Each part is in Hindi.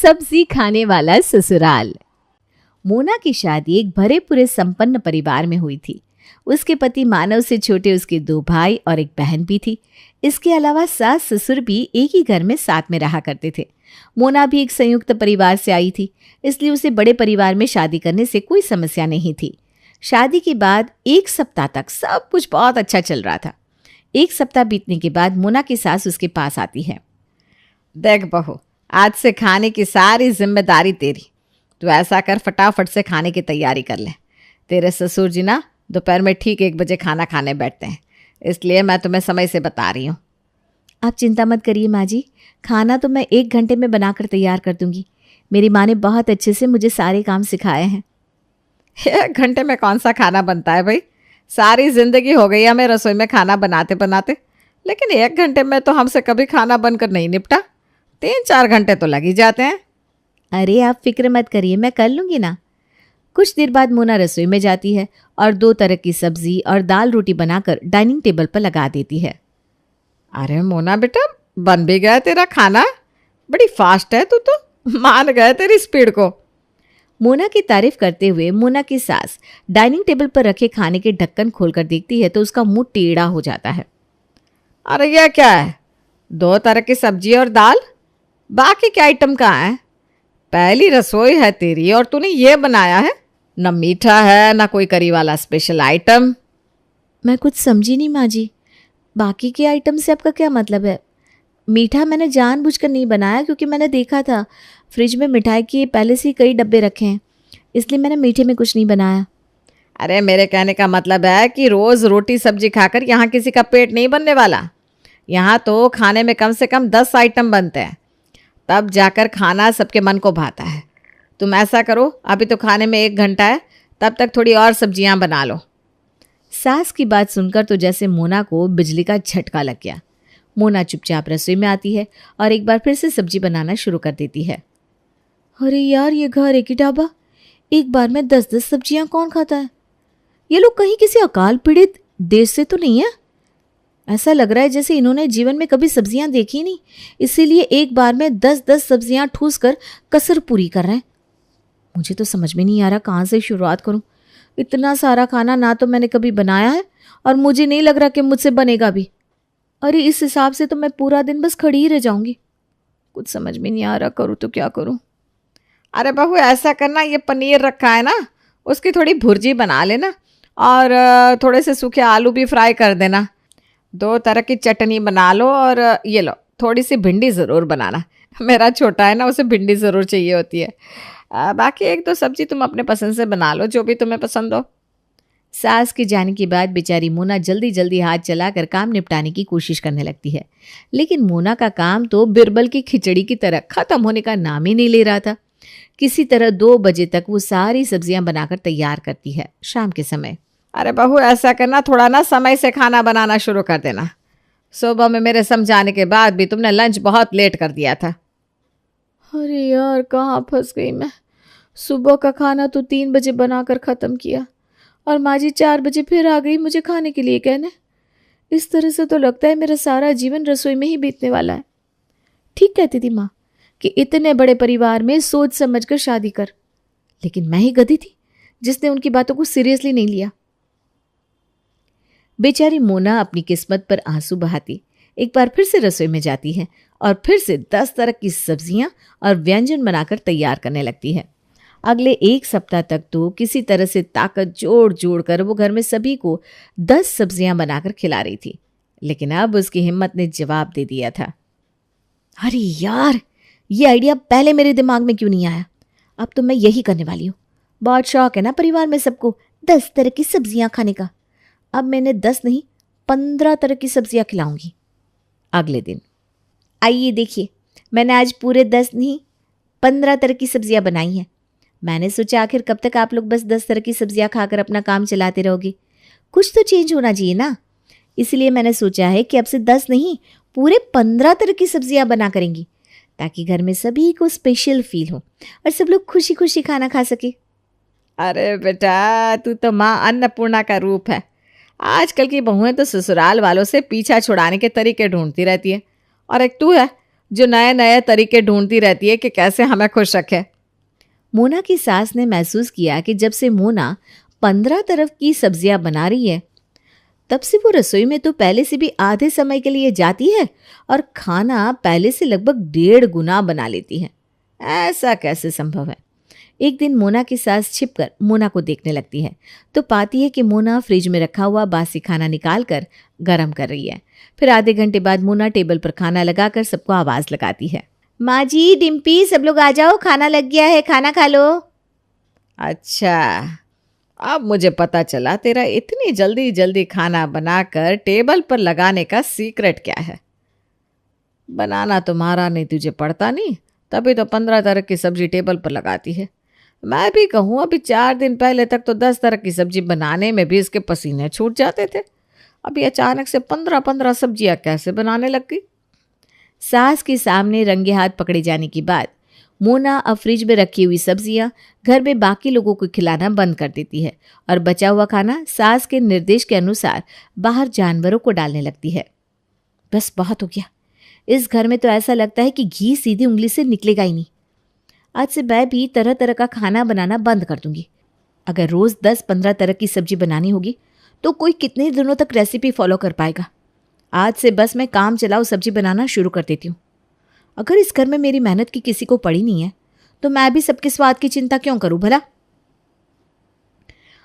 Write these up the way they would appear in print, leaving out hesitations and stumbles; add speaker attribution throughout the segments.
Speaker 1: सब्जी खाने वाला ससुराल। मोना की शादी एक भरे पूरे संपन्न परिवार में हुई थी। उसके पति मानव से छोटे उसके 2 भाई और एक बहन भी थी। इसके अलावा सास ससुर भी एक ही घर में साथ में रहा करते थे। मोना भी एक संयुक्त परिवार से आई थी, इसलिए उसे बड़े परिवार में शादी करने से कोई समस्या नहीं थी। शादी के बाद 1 सप्ताह तक सब कुछ बहुत अच्छा चल रहा था। 1 सप्ताह बीतने के बाद मोना की सास उसके पास आती है।
Speaker 2: देख बहू, आज से खाने की सारी जिम्मेदारी तेरी। तू ऐसा कर, फटाफट से खाने की तैयारी कर ले। तेरे ससुर जी ना दोपहर में ठीक 1 बजे खाना खाने बैठते हैं, इसलिए मैं तुम्हें समय से बता रही हूँ।
Speaker 1: आप चिंता मत करिए माँ जी, खाना तो मैं 1 घंटे में बनाकर तैयार कर दूंगी। मेरी माँ ने बहुत अच्छे से मुझे सारे काम सिखाए हैं।
Speaker 2: 1 घंटे में कौन सा खाना बनता है भाई? सारी जिंदगी हो गई हमें रसोई में खाना बनाते बनाते, लेकिन 1 घंटे में तो हमसे कभी खाना बनकर नहीं निपटा। 3-4 घंटे तो लग ही जाते हैं।
Speaker 1: अरे आप फिक्र मत करिए, मैं कर लूँगी ना। कुछ देर बाद मोना रसोई में जाती है और 2 तरह की सब्जी और दाल रोटी बनाकर डाइनिंग टेबल पर लगा देती है।
Speaker 2: अरे मोना बेटा, बन भी गया तेरा खाना। बड़ी फास्ट है तू तो, मान गए तेरी स्पीड को।
Speaker 1: मोना की तारीफ करते हुए मोना की सास डाइनिंग टेबल पर रखे खाने के ढक्कन खोलकर देखती है तो उसका मुंह टेढ़ा हो जाता है।
Speaker 2: अरे यह क्या है? 2 तरह की सब्जी और दाल, बाकी क्या आइटम कहाँ है? पहली रसोई है तेरी और तूने ये बनाया है? न मीठा है न कोई करी वाला स्पेशल आइटम।
Speaker 1: मैं कुछ समझी नहीं माँ जी, बाकी के आइटम से आपका क्या मतलब है? मीठा मैंने जानबूझकर नहीं बनाया, क्योंकि मैंने देखा था फ्रिज में मिठाई के पहले से ही कई डब्बे रखे हैं, इसलिए मैंने मीठे में कुछ नहीं बनाया।
Speaker 2: अरे मेरे कहने का मतलब है कि रोज़ रोटी सब्जी खाकर यहाँ किसी का पेट नहीं बनने वाला। यहाँ तो खाने में कम से कम 10 आइटम बनते हैं, तब जाकर खाना सबके मन को भाता है। तुम ऐसा करो, अभी तो खाने में 1 घंटा है, तब तक थोड़ी और सब्जियाँ बना लो।
Speaker 1: सास की बात सुनकर तो जैसे मोना को बिजली का झटका लग गया। मोना चुपचाप रसोई में आती है और एक बार फिर से सब्जी बनाना शुरू कर देती है। अरे यार, ये घर एक ही ढाबा, एक बार में 10-10 सब्जियां कौन खाता है? ये लोग कहीं किसी अकाल पीड़ित देश से तो नहीं है? ऐसा लग रहा है जैसे इन्होंने जीवन में कभी सब्जियां देखी नहीं, इसीलिए एक बार में 10-10 सब्जियां ठूस कर कसर पूरी कर रहे हैं। मुझे तो समझ में नहीं आ रहा कहाँ से शुरुआत करूं। इतना सारा खाना ना तो मैंने कभी बनाया है और मुझे नहीं लग रहा कि मुझसे बनेगा भी। अरे इस हिसाब से तो मैं पूरा दिन बस खड़ी ही रह जाऊंगी। कुछ समझ में नहीं आ रहा, करूँ तो क्या करूँ।
Speaker 2: अरे बहू, ऐसा करना, ये पनीर रखा है ना, उसकी थोड़ी भुर्जी बना लेना और थोड़े से सूखे आलू भी फ्राई कर देना। 2 तरह की चटनी बना लो और ये लो, थोड़ी सी भिंडी ज़रूर बनाना। मेरा छोटा है ना, उसे भिंडी ज़रूर चाहिए होती है। बाकी 1-2 सब्जी तुम अपने पसंद से बना लो, जो भी तुम्हें पसंद हो।
Speaker 1: सास के जाने के बाद बेचारी मोना जल्दी जल्दी हाथ चलाकर काम निपटाने की कोशिश करने लगती है, लेकिन मोना का काम तो बिरबल की खिचड़ी की तरह खत्म होने का नाम ही नहीं ले रहा था। किसी तरह 2 बजे तक वो सारी सब्जियां बनाकर तैयार करती है शाम के समय।
Speaker 2: अरे बहू, ऐसा करना, थोड़ा ना समय से खाना बनाना शुरू कर देना। सुबह में मेरे समझाने के बाद भी तुमने लंच बहुत लेट कर दिया था।
Speaker 1: अरे यार, कहाँ फंस गई मैं। सुबह का खाना तो 3 बजे बनाकर ख़त्म किया और माँ जी 4 बजे फिर आ गई मुझे खाने के लिए कहने। इस तरह से तो लगता है मेरा सारा जीवन रसोई में ही बीतने वाला है। ठीक कहती थी माँ कि इतने बड़े परिवार में सोच समझकर शादी कर, लेकिन मैं ही गधी थी जिसने उनकी बातों को सीरियसली नहीं लिया। बेचारी मोना अपनी किस्मत पर आंसू बहाती एक बार फिर से रसोई में जाती है और फिर से 10 तरह की सब्जियां और व्यंजन बनाकर तैयार करने लगती है। अगले 1 सप्ताह तक तो किसी तरह से ताकत जोड़ जोड़ कर वो घर में सभी को 10 सब्जियां बनाकर खिला रही थी, लेकिन अब उसकी हिम्मत ने जवाब दे दिया था। अरे यार, ये आइडिया पहले मेरे दिमाग में क्यों नहीं आया? अब तो मैं यही करने वाली हूँ। बहुत शौक है ना परिवार में सबको 10 तरह की सब्जियां खाने का। अब मैंने 10 नहीं 15 तरह की सब्जियां खिलाऊंगी। अगले दिन, आइए देखिए, मैंने आज पूरे 10 नहीं 15 तरह की सब्जियां बनाई हैं। मैंने सोचा आखिर कब तक आप लोग बस 10 तरह की सब्जियां खाकर अपना काम चलाते रहोगे, कुछ तो चेंज होना चाहिए ना। इसलिए मैंने सोचा है कि अब से 10 नहीं पूरे 15 तरह की सब्जियां बना करेंगी, ताकि घर में सभी को स्पेशल फील हो और सब लोग खुशी खुशी खाना खा सके।
Speaker 2: अरे बेटा, तू तो माँ अन्नपूर्णा का रूप है। आजकल की बहुएं तो ससुराल वालों से पीछा छुड़ाने के तरीके ढूंढती रहती है, और एक तू है जो नए नए तरीके ढूंढती रहती है कि कैसे हमें खुश रखे।
Speaker 1: मोना की सास ने महसूस किया कि जब से मोना 15 तरह की सब्जियां बना रही है, तब से वो रसोई में तो पहले से भी आधे समय के लिए जाती है और खाना पहले से लगभग 1.5 गुना बना लेती है। ऐसा कैसे संभव है? एक दिन मोना की सास छिपकर मोना को देखने लगती है तो पाती है कि मोना फ्रिज में रखा हुआ बासी खाना निकाल कर गर्म कर रही है। फिर आधे घंटे बाद मोना टेबल पर खाना लगाकर सबको आवाज लगाती है, माँ जी, डिम्पी, सब लोग आ जाओ, खाना लग गया है, खाना खा लो।
Speaker 2: अच्छा, अब मुझे पता चला तेरा इतनी जल्दी जल्दी खाना बनाकर टेबल पर लगाने का सीक्रेट क्या है। बनाना तुम्हारा नहीं, तुझे पड़ता नहीं, तभी तो 15 तरह की सब्जी टेबल पर लगाती है। मैं भी कहूँ, अभी 4 दिन पहले तक तो 10 तरह की सब्जी बनाने में भी इसके पसीने छूट जाते थे। अभी अचानक से 15-15 सब्जियां कैसे बनाने लग गई।
Speaker 1: सास के सामने रंगे हाथ पकड़े जाने के बाद मोना अब फ्रिज में रखी हुई सब्जियां घर में बाकी लोगों को खिलाना बंद कर देती है और बचा हुआ खाना सास के निर्देश के अनुसार बाहर जानवरों को डालने लगती है। बस बहुत हो गया। इस घर में तो ऐसा लगता है कि घी सीधी उंगली से निकलेगा ही नहीं। आज से मैं भी तरह तरह का खाना बनाना बंद कर दूंगी। अगर रोज 10-15 तरह की सब्जी बनानी होगी तो कोई कितने दिनों तक रेसिपी फॉलो कर पाएगा। आज से बस मैं काम चलाओ सब्जी बनाना शुरू कर देती हूँ। अगर इस घर में मेरी मेहनत की किसी को पड़ी नहीं है तो मैं भी सबके स्वाद की चिंता क्यों करूं भला।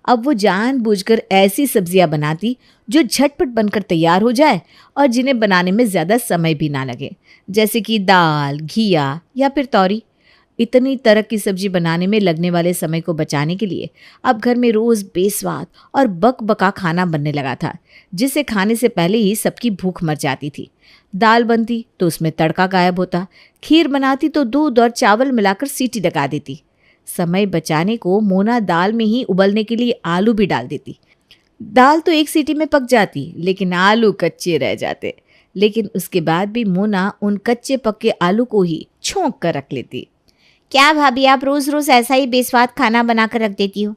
Speaker 1: अब वो जानबूझकर ऐसी सब्जियां बनाती जो झटपट बनकर तैयार हो जाए और जिन्हें बनाने में ज़्यादा समय भी ना लगे, जैसे कि दाल, घिया या फिर तौरी। इतनी तरह की सब्जी बनाने में लगने वाले समय को बचाने के लिए अब घर में रोज़ बेस्वाद और बकबका खाना बनने लगा था, जिसे खाने से पहले ही सबकी भूख मर जाती थी। दाल बनती तो उसमें तड़का गायब होता, खीर बनाती तो दूध और चावल मिलाकर सीटी लगा देती। समय बचाने को मोना दाल में ही उबलने के लिए आलू भी डाल देती। दाल तो एक सीटी में पक जाती लेकिन आलू कच्चे रह जाते। लेकिन उसके बाद भी मोना उन कच्चे पक्के आलू को ही छोंक कर रख लेती। क्या भाभी, आप रोज़ रोज़ ऐसा ही बेस्वाद खाना बनाकर रख देती हो?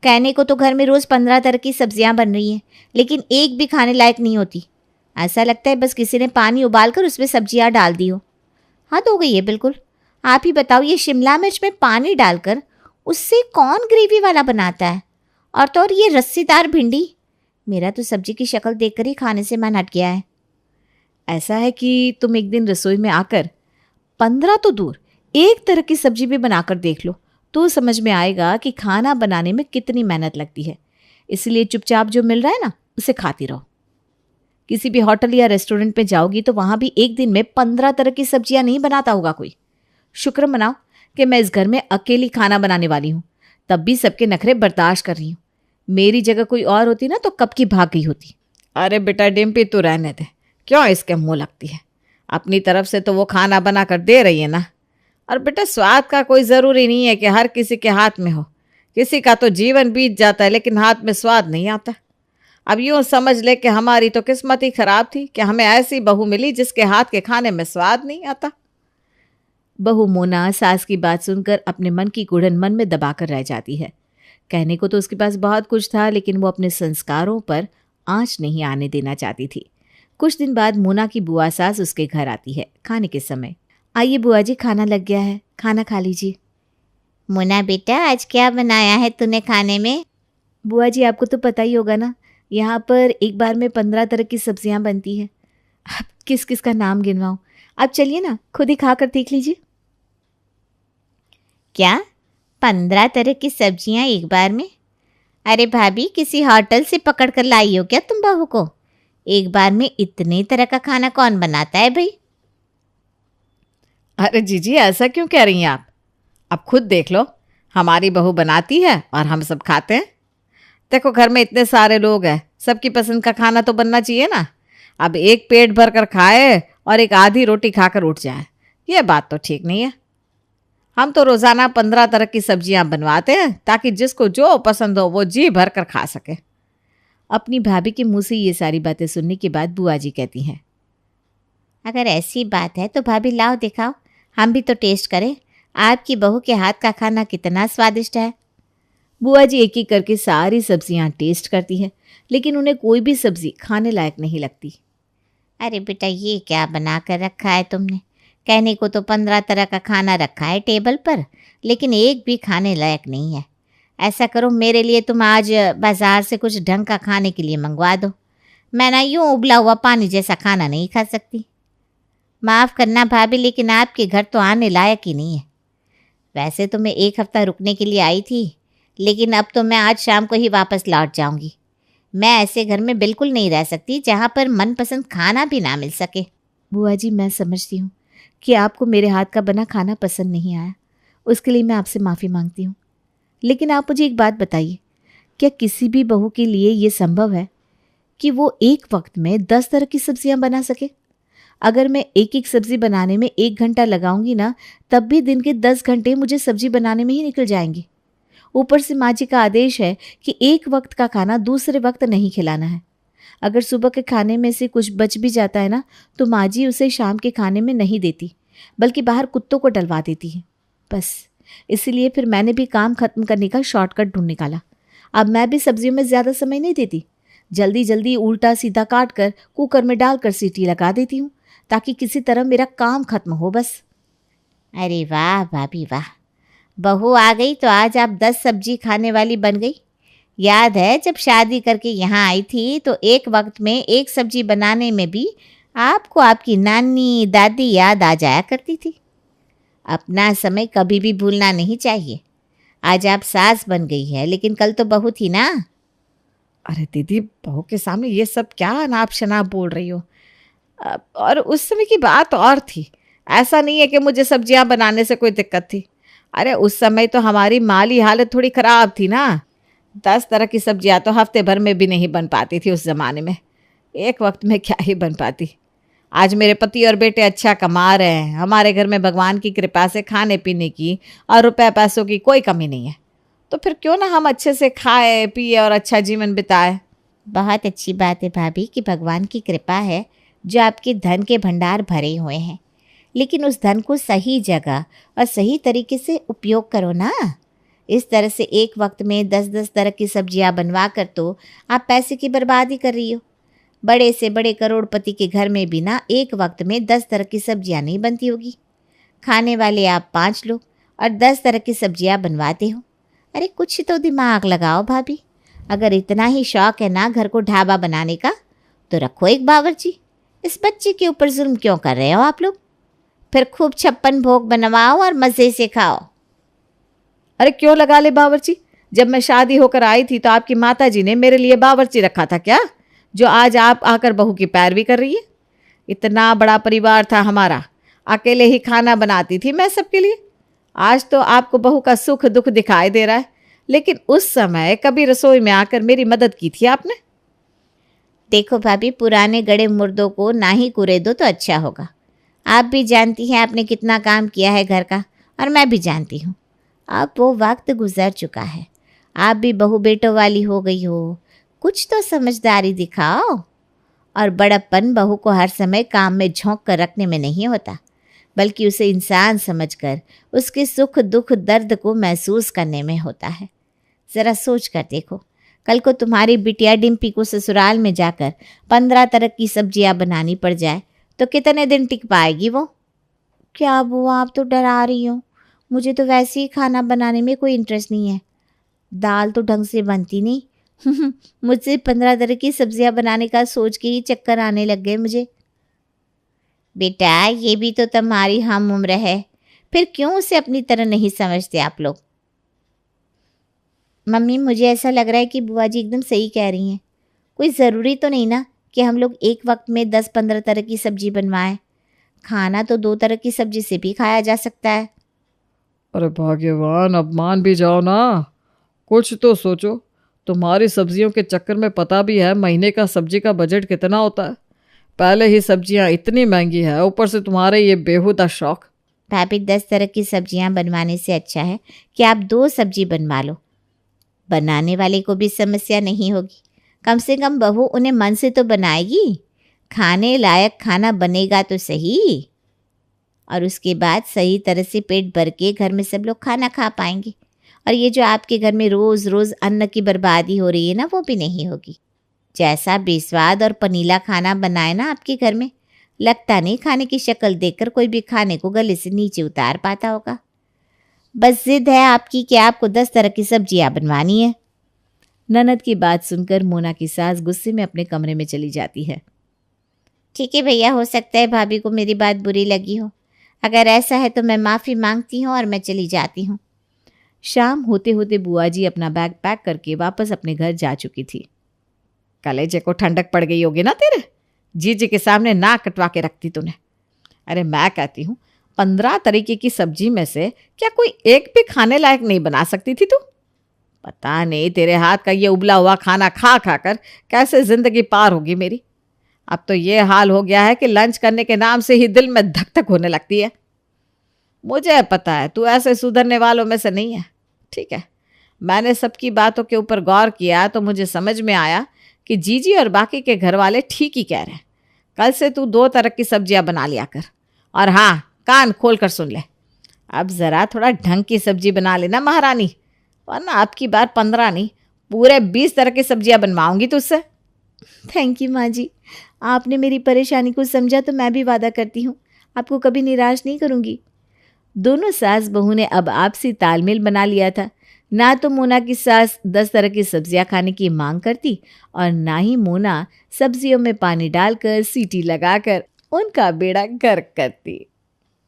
Speaker 1: कहने को तो घर में रोज़ 15 तरह की सब्जियां बन रही हैं, लेकिन एक भी खाने लायक नहीं होती। ऐसा लगता है बस किसी ने पानी उबालकर उसमें सब्जियां डाल दी हो। हद हो गई है बिल्कुल। आप ही बताओ, ये शिमला मिर्च में पानी डालकर उससे कौन ग्रेवी वाला बनाता है? और ये रस्सीदार भिंडी, मेरा तो सब्जी की शक्ल देखकर ही खाने से मन हट गया है। ऐसा है कि तुम एक दिन रसोई में आकर 15 तो दूर, एक तरह की सब्जी भी बनाकर देख लो तो समझ में आएगा कि खाना बनाने में कितनी मेहनत लगती है। इसलिए चुपचाप जो मिल रहा है ना, उसे खाती रहो। किसी भी होटल या रेस्टोरेंट में जाओगी तो वहां भी एक दिन में 15 तरह की सब्जियां नहीं बनाता होगा कोई। शुक्र मनाओ कि मैं इस घर में अकेली खाना बनाने वाली हूँ, तब भी सबके नखरे बर्दाश्त कर रही हूँ। मेरी जगह कोई और होती ना तो कब की भाग गई होती।
Speaker 2: अरे बेटा डिम्पी, तू रहने दे, क्यों इसके मुंह लगती है। अपनी तरफ से तो वो खाना बना कर दे रही है ना। और बेटा, स्वाद का कोई ज़रूरी नहीं है कि हर किसी के हाथ में हो। किसी का तो जीवन बीत जाता है लेकिन हाथ में स्वाद नहीं आता। अब यूँ समझ ले कि हमारी तो किस्मत ही खराब थी कि हमें ऐसी बहू मिली जिसके हाथ के खाने में स्वाद नहीं आता।
Speaker 1: बहू मोना सास की बात सुनकर अपने मन की घुड़न मन में दबाकर रह जाती है। कहने को तो उसके पास बहुत कुछ था, लेकिन वो अपने संस्कारों पर आंच नहीं आने देना चाहती थी। कुछ दिन बाद मोना की बुआ सास उसके घर आती है खाने के समय। आइए बुआ जी, खाना लग गया है, खाना खा लीजिए।
Speaker 3: मोना बेटा, आज क्या बनाया है तूने खाने में?
Speaker 1: बुआ जी, आपको तो पता ही होगा ना, यहाँ पर एक बार में 15 तरह की सब्जियाँ बनती हैं। अब किस किस का नाम गिनवाऊँ? आप चलिए ना, खुद ही खा कर देख लीजिए।
Speaker 3: क्या 15 तरह की सब्जियां एक बार में? अरे भाभी, किसी होटल से पकड़ कर लाई हो क्या तुम बहू को? एक बार में इतने तरह का खाना कौन बनाता है भाई?
Speaker 2: अरे जीजी, ऐसा क्यों कह रही हैं आप? अब खुद देख लो, हमारी बहू बनाती है और हम सब खाते हैं। देखो, घर में इतने सारे लोग हैं, सबकी पसंद का खाना तो बनना चाहिए ना। अब एक पेट भर कर खाए और एक आधी रोटी खाकर उठ जाए, ये बात तो ठीक नहीं है। हम तो रोज़ाना 15 तरह की सब्जियां बनवाते हैं ताकि जिसको जो पसंद हो वो जी भर कर खा सके।
Speaker 1: अपनी भाभी के मुंह से ये सारी बातें सुनने के बाद बुआ जी कहती हैं,
Speaker 3: अगर ऐसी बात है तो भाभी लाओ दिखाओ, हम भी तो टेस्ट करें आपकी बहू के हाथ का खाना कितना स्वादिष्ट है।
Speaker 1: बुआ जी एक एक करके सारी सब्जियां टेस्ट करती हैं, लेकिन उन्हें कोई भी सब्जी खाने लायक नहीं लगती।
Speaker 3: अरे बेटा, ये क्या बना कर रखा है तुमने? कहने को तो 15 तरह का खाना रखा है टेबल पर, लेकिन एक भी खाने लायक नहीं है। ऐसा करो, मेरे लिए तुम आज बाजार से कुछ ढंग का खाने के लिए मंगवा दो। मैं ना यूँ उबला हुआ पानी जैसा खाना नहीं खा सकती। माफ़ करना भाभी, लेकिन आपके घर तो आने लायक ही नहीं है। वैसे तो मैं 1 हफ्ता रुकने के लिए आई थी, लेकिन अब तो मैं आज शाम को ही वापस लौट जाऊंगी। मैं ऐसे घर में बिल्कुल नहीं रह सकती जहाँ पर मनपसंद खाना भी ना मिल सके।
Speaker 1: बुआ जी, मैं समझती हूँ कि आपको मेरे हाथ का बना खाना पसंद नहीं आया, उसके लिए मैं आपसे माफ़ी मांगती हूँ। लेकिन आप मुझे एक बात बताइए, क्या किसी भी बहू के लिए ये संभव है कि वो एक वक्त में 10 तरह की सब्जियां बना सके? अगर मैं एक एक सब्जी बनाने में 1 घंटा लगाऊंगी ना, तब भी दिन के 10 घंटे मुझे सब्जी बनाने में ही निकल जाएंगे। ऊपर से माँ जी का आदेश है कि एक वक्त का खाना दूसरे वक्त नहीं खिलाना है। अगर सुबह के खाने में से कुछ बच भी जाता है ना, तो माँ जी उसे शाम के खाने में नहीं देती, बल्कि बाहर कुत्तों को डलवा देती है। बस इसीलिए फिर मैंने भी काम खत्म करने का शॉर्टकट ढूंढ निकाला। अब मैं भी सब्जियों में ज़्यादा समय नहीं देती, जल्दी जल्दी उल्टा सीधा काट कर कुकर में डालकर सीटी लगा देती हूँ, ताकि किसी तरह मेरा काम खत्म हो बस।
Speaker 3: अरे वाह भाभी वाह, बहू आ गई तो आज आप 10 सब्जी खाने वाली बन गई। याद है जब शादी करके यहाँ आई थी तो एक वक्त में एक सब्जी बनाने में भी आपको आपकी नानी दादी याद आ जाया करती थी। अपना समय कभी भी भूलना नहीं चाहिए। आज आप सास बन गई है, लेकिन कल तो बहू थी ना।
Speaker 2: अरे दीदी, बहू के सामने ये सब क्या अनाप शनाप बोल रही हो? और उस समय की बात और थी। ऐसा नहीं है कि मुझे सब्जियां बनाने से कोई दिक्कत थी। अरे उस समय तो हमारी माली हालत थोड़ी ख़राब थी ना। 10 तरह की सब्जियां तो हफ्ते भर में भी नहीं बन पाती थी उस ज़माने में। एक वक्त में क्या ही बन पाती। आज मेरे पति और बेटे अच्छा कमा रहे हैं। हमारे घर में भगवान की कृपा से खाने पीने की और रुपए पैसों की कोई कमी नहीं है। तो फिर क्यों ना हम अच्छे से खाए पिए और अच्छा जीवन बिताए।
Speaker 3: बहुत अच्छी बात है भाभी कि भगवान की कृपा है जो आपके धन के भंडार भरे हुए हैं, लेकिन उस धन को सही जगह और सही तरीके से उपयोग करो ना। इस तरह से एक वक्त में 10-10 तरह की सब्जियां बनवा कर तो आप पैसे की बर्बादी कर रही हो। बड़े से बड़े करोड़पति के घर में भी ना एक वक्त में 10 तरह की सब्जियां नहीं बनती होगी। खाने वाले आप 5 लोग और 10 तरह की सब्जियां बनवाते हो। अरे कुछ तो दिमाग लगाओ भाभी। अगर इतना ही शौक है ना घर को ढाबा बनाने का, तो रखो एक बावर्ची। इस बच्चे के ऊपर जुल्म क्यों कर रहे हो आप लोग? फिर खूब 56 भोग बनवाओ और मज़े से खाओ।
Speaker 2: अरे क्यों लगा ले बावर्ची? जब मैं शादी होकर आई थी तो आपकी माता जी ने मेरे लिए बावर्ची रखा था क्या, जो आज आप आकर बहू की पैरवी कर रही है? इतना बड़ा परिवार था हमारा, अकेले ही खाना बनाती थी मैं सबके लिए। आज तो आपको बहू का सुख दुख दिखाई दे रहा है, लेकिन उस समय कभी रसोई में आकर मेरी मदद की थी आपने?
Speaker 3: देखो भाभी, पुराने गड़े मुर्दों को ना ही कुरे दो तो अच्छा होगा। आप भी जानती हैं आपने कितना काम किया है घर का, और मैं भी जानती हूँ। अब वो वक्त गुजर चुका है। आप भी बहू बेटों वाली हो गई हो। कुछ तो समझदारी दिखाओ। और बड़प्पन बहू को हर समय काम में झोंक कर रखने में नहीं होता, बल्कि उसे इंसान समझकर उसके सुख दुख दर्द को महसूस करने में होता है। ज़रा सोच कर देखो, कल को तुम्हारी बिटिया डिम्पी को ससुराल में जाकर 15 तरह की सब्जियां बनानी पड़ जाए तो कितने दिन टिक पाएगी वो? क्या बुआ, आप तो डरा रही हो। मुझे तो वैसे ही खाना बनाने में कोई इंटरेस्ट नहीं है। दाल तो ढंग से बनती नहीं। मुझसे 15 तरह की सब्जियां बनाने का सोच के ही चक्कर आने लग गए मुझे। बेटा, ये भी तो तुम्हारी हम उम्र है, फिर क्यों उसे अपनी तरह नहीं समझते आप लोग? मम्मी, मुझे ऐसा लग रहा है कि बुआ जी एकदम सही कह रही हैं। कोई ज़रूरी तो नहीं ना कि हम लोग एक वक्त में 10-15 तरह की सब्जी बनवाएं। खाना तो 2 तरह की सब्जी से भी खाया जा सकता है।
Speaker 2: अरे भाग्यवान, अब मान भी जाओ ना। कुछ तो सोचो। तुम्हारी सब्जियों के चक्कर में पता भी है महीने का सब्जी का बजट कितना होता है। पहले ही सब्जियां इतनी महंगी है, ऊपर से तुम्हारे ये बेहुदा शौक।
Speaker 3: भाभी, 10 तरह की सब्जियां बनवाने से अच्छा है कि आप 2 सब्जी बनवा लो। बनाने वाले को भी समस्या नहीं होगी। कम से कम बहू उन्हें मन से तो बनाएगी। खाने लायक खाना बनेगा तो सही, और उसके बाद सही तरह से पेट भर के घर में सब लोग खाना खा पाएंगे। और ये जो आपके घर में रोज़ रोज़ अन्न की बर्बादी हो रही है ना, वो भी नहीं होगी। जैसा बेस्वाद और पनीला खाना बनाए ना आपके घर में, लगता नहीं खाने की शक्ल देखकर कोई भी खाने को गले से नीचे उतार पाता होगा। बस जिद है आपकी कि आपको 10 तरह की सब्जियां बनवानी है।
Speaker 1: ननद की बात सुनकर मोना की सास गुस्से में अपने कमरे में चली जाती है।
Speaker 3: ठीक है भैया, हो सकता है भाभी को मेरी बात बुरी लगी हो। अगर ऐसा है तो मैं माफ़ी मांगती हूँ और मैं चली जाती हूँ।
Speaker 1: शाम होते होते बुआ जी अपना बैग पैक करके वापस अपने घर जा चुकी थी।
Speaker 2: कलेजे को ठंडक पड़ गई होगी ना तेरे, जीजी के सामने नाक कटवा के रखती तूने। अरे मैं कहती हूँ 15 तरीके की सब्जी में से क्या कोई एक भी खाने लायक नहीं बना सकती थी तू? पता नहीं तेरे हाथ का ये उबला हुआ खाना खा खा कर कैसे जिंदगी पार होगी मेरी। अब तो ये हाल हो गया है कि लंच करने के नाम से ही दिल में धक धक होने लगती है। मुझे पता है तू ऐसे सुधरने वालों में से नहीं है, ठीक है। मैंने सबकी बातों के ऊपर गौर किया तो मुझे समझ में आया कि जीजी और बाकी के घर वाले ठीक ही कह रहे हैं। कल से तू 2 तरह की सब्जियां बना लिया कर। और हाँ, कान खोल कर सुन ले, अब ज़रा थोड़ा ढंग की सब्जी बना लेना महारानी, वरना अब की बार 15 नहीं पूरे 20 तरह की सब्जियां बनवाऊंगी तुझसे।
Speaker 1: थैंक यू माँ जी, आपने मेरी परेशानी को समझा तो मैं भी वादा करती हूँ आपको कभी निराश नहीं करूँगी। दोनों सास बहू ने अब आपसी तालमेल बना लिया था। ना तो मोना की सास 10 तरह की सब्जियां खाने की मांग करती और ना ही मोना सब्जियों में पानी डालकर सीटी लगाकर उनका बेड़ा गर्क करती।